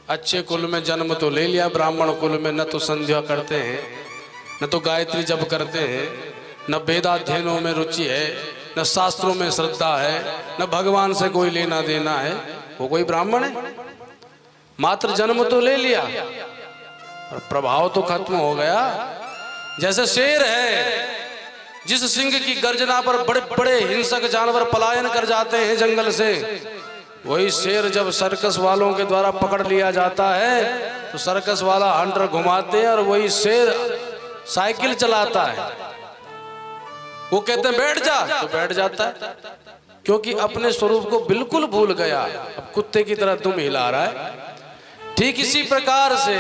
अच्छे कुल में जन्म तो ले लिया, ब्राह्मण कुल में न तो संध्या करते हैं, न तो गायत्री जप करते हैं, न वेदाध्ययनों में रुचि है, न शास्त्रों में श्रद्धा है, न भगवान से कोई लेना देना है, वो कोई ब्राह्मण है? मात्र जन्म तो ले लिया पर प्रभाव तो खत्म हो गया। जैसे शेर है, जिस सिंह की गर्जना पर बड़े बड़े हिंसक जानवर पलायन कर जाते हैं जंगल से, वही शेर जब सर्कस वालों के द्वारा पकड़ लिया जाता है तो सर्कस वाला हंटर घुमाते हैं और वही शेर साइकिल चलाता है। वो कहते हैं बैठ जा, तो बैठ जाता है, क्योंकि अपने स्वरूप को बिल्कुल भूल गया। अब कुत्ते की तरह तुम हिला रहा है। ठीक इसी प्रकार से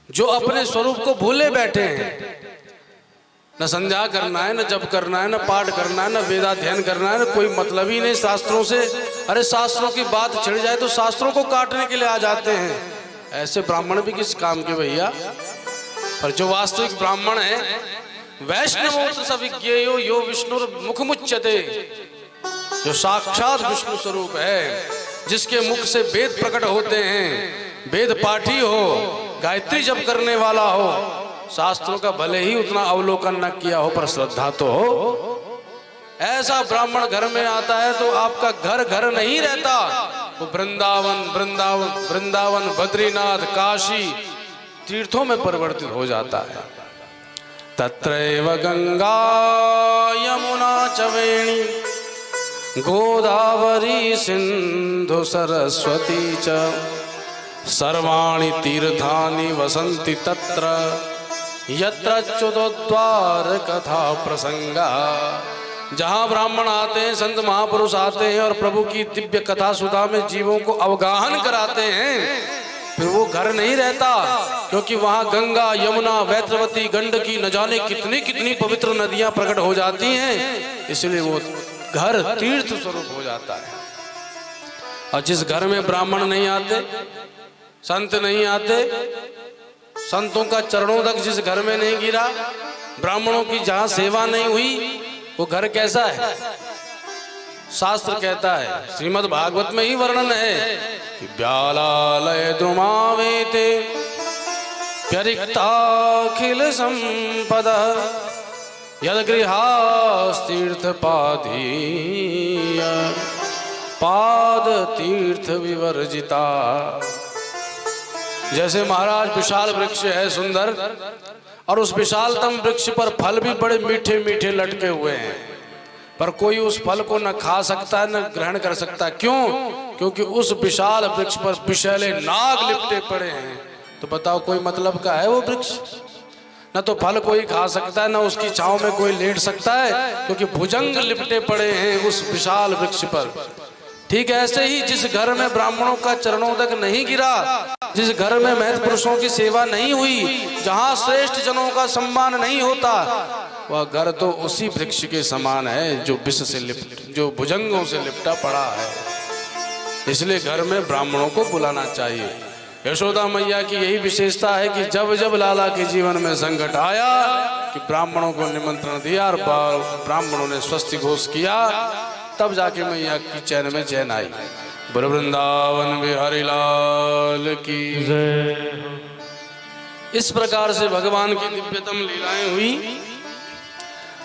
जो अपने स्वरूप को भूले बैठे हैं, न संध्या करना है, न जप करना है, न पाठ करना है, न वेदाध्ययन करना है, न कोई मतलब ही नहीं शास्त्रों से। अरे शास्त्रों की बात छिड़ जाए तो शास्त्रों को काटने के लिए आ जाते हैं। ऐसे ब्राह्मण भी किस काम के भैया? पर जो वास्तविक ब्राह्मण है, वैष्णवोत्र सविज्ञेयो यो विष्णु मुखमुच्यते, जो साक्षात विष्णु स्वरूप है, जिसके मुख से वेद प्रकट होते हैं, वेद पाठी हो, गायत्री जप करने वाला हो, शास्त्रों का भले ही उतना अवलोकन न किया हो पर श्रद्धा तो हो, ऐसा ब्राह्मण घर में आता है तो आपका घर घर नहीं रहता, वो वृंदावन बद्रीनाथ काशी तीर्थों में परिवर्तित हो जाता है। तत्रैव गंगा यमुना च वेणी गोदावरी सिंधु सरस्वती च सर्वाणि तीर्थानि वसन्ति तत्र यत्र च्युतोद्वार कथा प्रसंगा। जहाँ ब्राह्मण आते हैं, संत महापुरुष आते हैं और प्रभु की दिव्य कथा सुधा में जीवों को अवगाहन कराते हैं, फिर वो घर नहीं रहता, क्योंकि वहाँ गंगा यमुना वैत्रवती गंडकी न जाने कितनी कितनी पवित्र नदियाँ प्रकट हो जाती हैं, इसलिए वो घर तीर्थ स्वरूप हो जाता है। और जिस घर में ब्राह्मण नहीं आते, संत नहीं आते, संतों का चरणों तक जिस घर में नहीं गिरा, ब्राह्मणों की जहाँ सेवा नहीं हुई, वो घर कैसा है? शास्त्र कहता है, श्रीमद् भागवत में ही वर्णन है कि व्यालालय द्रुमावेते प्यरिक्ताखिल संपद यद गृहास्तीर्थ पादीय पाद तीर्थ विवर्जिता। जैसे महाराज विशाल वृक्ष है सुंदर, और उस विशालतम वृक्ष पर फल भी बड़े मीठे मीठे लटके हुए हैं, पर कोई उस फल को न खा सकता है न ग्रहण कर सकता। क्यों? क्योंकि उस विशाल वृक्ष पर विषैले नाग लिपटे पड़े हैं। तो बताओ कोई मतलब का है वो वृक्ष? न तो फल कोई खा सकता है, न उसकी छांव में कोई लेट सकता है, क्योंकि भुजंग लिपटे पड़े हैं उस विशाल वृक्ष पर। ठीक ऐसे ही जिस घर में ब्राह्मणों का चरणों तक नहीं गिरा, जिस घर में महत पुरुषों की सेवा नहीं हुई, जहाँ श्रेष्ठ जनों का सम्मान नहीं होता, वह घर तो उसी वृक्ष के समान है जो विष से जो भुजंगों से लिपटा पड़ा है। इसलिए घर में ब्राह्मणों को बुलाना चाहिए। यशोदा मैया की यही विशेषता है कि जब जब लाला के जीवन में संकट आया कि ब्राह्मणों को निमंत्रण दिया और ब्राह्मणों ने स्वस्ति घोष किया, तब जाके मैया की चैन में चैन आई। बोल वृंदावन बिहारी लाल की जय। इस प्रकार से भगवान की दिव्यतम लीलाएं हुई।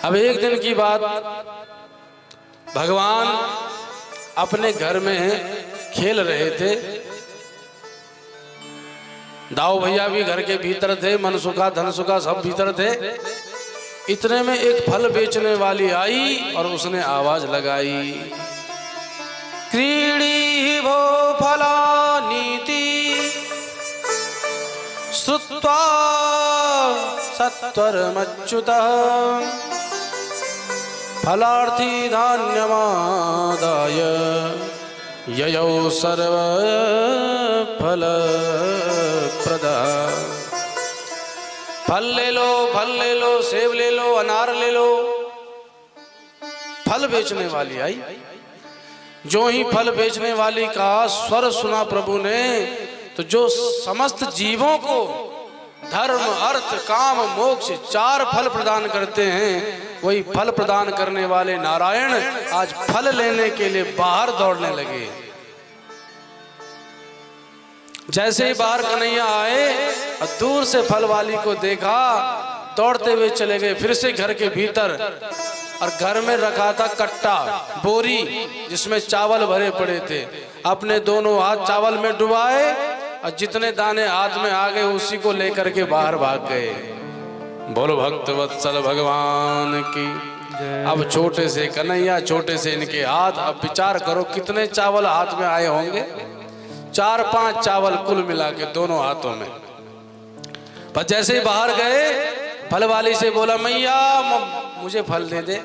अब एक दिन की बात, भगवान अपने घर में खेल रहे थे। दाऊ भैया भी घर के भीतर थे, मनसुखा धनसुखा सब भीतर थे। इतने में एक फल बेचने वाली आई और उसने आवाज लगाई, क्रीडी भो फलानीति श्रुत्वा सत्वरमच्युतः फलार्थी धान्यमादाय ययौ सर्व फल प्रदा। फल ले लो, फल ले लो, सेब ले लो, अनार ले लो। फल बेचने वाली आई। जो ही फल बेचने वाली का स्वर सुना प्रभु ने, तो जो समस्त जीवों को धर्म, अर्थ, काम, मोक्ष 4 फल प्रदान करते हैं, वही फल प्रदान करने वाले नारायण आज फल लेने के लिए बाहर दौड़ने लगे। जैसे ही बाहर कन्हैया आए और दूर से फल वाली को देखा, दौड़ते हुए चले गए फिर से घर के भीतर। और घर में रखा था कट्टा, बोरी, जिसमें चावल भरे पड़े थे। अपने दोनों हाथ चावल में डुबाए और जितने दाने हाथ में आ गए उसी को लेकर के बाहर भाग गए। बोलो भक्त वत्सल भगवान की। अब छोटे से कन्हैया, छोटे से इनके हाथ। अब विचार करो कितने चावल हाथ में आए होंगे। 4-5 चावल कुल मिला के दोनों हाथों में। पर जैसे ही बाहर गए, फल वाली से बोला, मैया मुझे फल दे दे।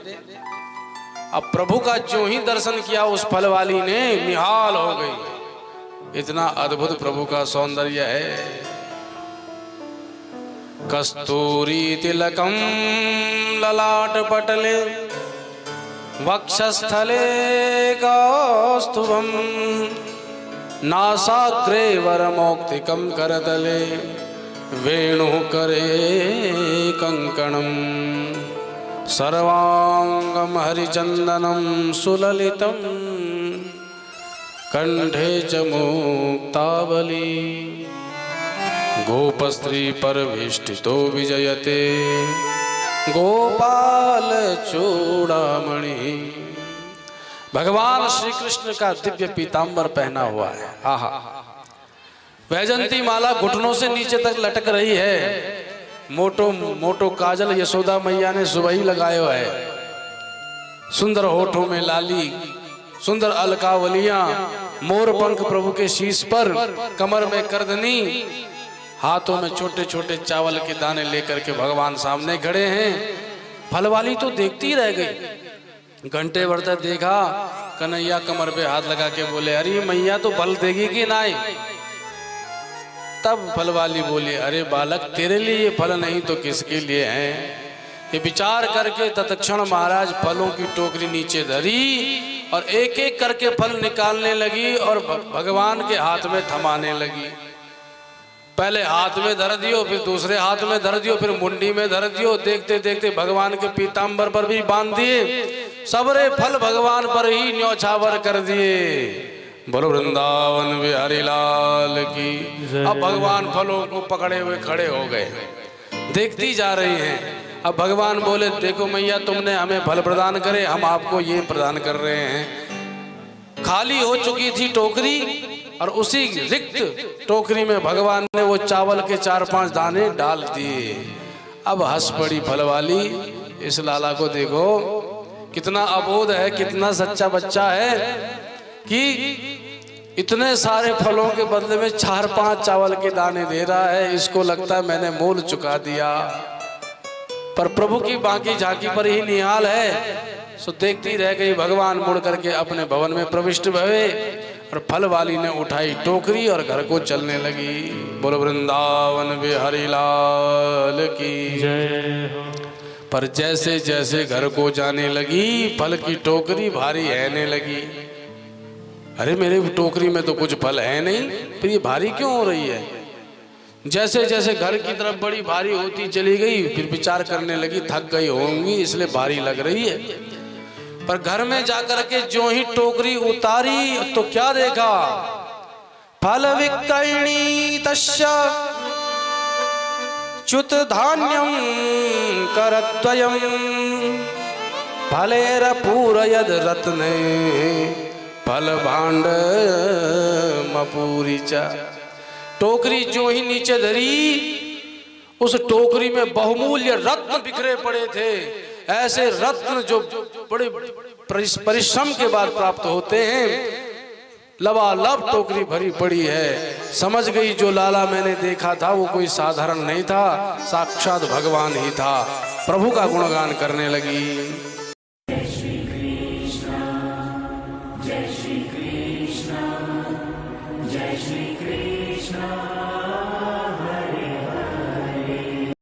अब प्रभु का जो ही दर्शन किया उस फल वाली ने, निहाल हो गई। इतना अद्भुत प्रभु का सौंदर्य है। कस्तूरी तिलकम ललाट पटले वक्षस्थले कौस्तुभम नासाग्रे वरमौक्तिकम करतले वेणु करे कंकणम सर्वांगम हरिचंदनम सुललितम कंठे च मुक्तावली गोपस्त्री परभिष्टितो विजयते गोपाल चूड़ामणि। भगवान श्री कृष्ण का दिव्य पीतांबर पहना हुआ है। आहा, वैजंती माला घुटनों से नीचे तक लटक रही है। मोटो मोटो काजल यशोदा मैया ने सुबह ही लगायो है। सुंदर होठों में लाली, सुंदर अलकावलियां, मोर पंख प्रभु के शीश पर, कमर में करदनी, हाथों में छोटे छोटे चावल के दाने लेकर के भगवान सामने खड़े हैं। फल वाली तो देखती रह गई। घंटे भर तक देखा, कन्हैया कमर पे हाथ लगा के बोले, अरे मैया तो फल देगी कि नहीं। तब फल वाली बोली, अरे बालक, तेरे लिए ये फल नहीं तो किसके लिए है। ये विचार करके तत्क्षण महाराज फलों की टोकरी नीचे धरी और एक एक करके फल निकालने लगी और भगवान के हाथ में थमाने लगी। पहले हाथ में धर दियो, फिर दूसरे हाथ में धर दियो, फिर मुंडी में धर दियो। देखते देखते भगवान के पीतांबर पर भी बांध दिए। सबरे फल भगवान पर ही न्योछावर कर दिए। बोलो वृंदावन बिहारी लाल की। अब भगवान फलों को पकड़े हुए खड़े हो गए, देखती जा रही हैं। अब भगवान बोले, देखो मैया, तुमने हमें फल प्रदान करे, हम आपको ये प्रदान कर रहे हैं। खाली हो चुकी थी टोकरी और उसी रिक्त टोकरी में भगवान ने वो चावल के 4-5 दाने डाल दिए। अब हंस पड़ी फल वाली। इस लाला को देखो, कितना अबोध है, कितना सच्चा बच्चा है कि इतने सारे फलों के बदले में 4-5 चावल के दाने दे रहा है। इसको लगता है मैंने मोल चुका दिया। पर प्रभु की बाकी झांकी पर ही निहाल है। सो देखती रह गई। भगवान मुड़ करके अपने भवन में प्रविष्ट भवे और फल वाली ने उठाई टोकरी और घर को चलने लगी। बोलो वृंदावन बिहारी लाल की जय। पर जैसे जैसे घर को जाने लगी, फल की टोकरी भारी रहने लगी। अरे मेरे टोकरी में तो कुछ फल है नहीं, फिर ये भारी क्यों हो रही है। जैसे जैसे घर की तरफ बड़ी भारी होती चली गई, फिर विचार करने लगी थक गई होंगी इसलिए भारी लग रही है। पर घर में जाकर के जो ही टोकरी उतारी तो क्या देखा, फल विक्रयणी तस्य च्युत धान्यम करद्वयम फलेर पूरयद रत्ने फल भांड मपूरी चा। टोकरी जो ही नीचे धरी, उस टोकरी में बहुमूल्य रत्न बिखरे पड़े थे। ऐसे रत्न जो बड़े परिश्रम के बाद प्राप्त होते हैं। लबालब टोकरी भरी पड़ी है। समझ गई जो लाला मैंने देखा था वो कोई साधारण नहीं था, साक्षात भगवान ही था। प्रभु का गुणगान करने लगी।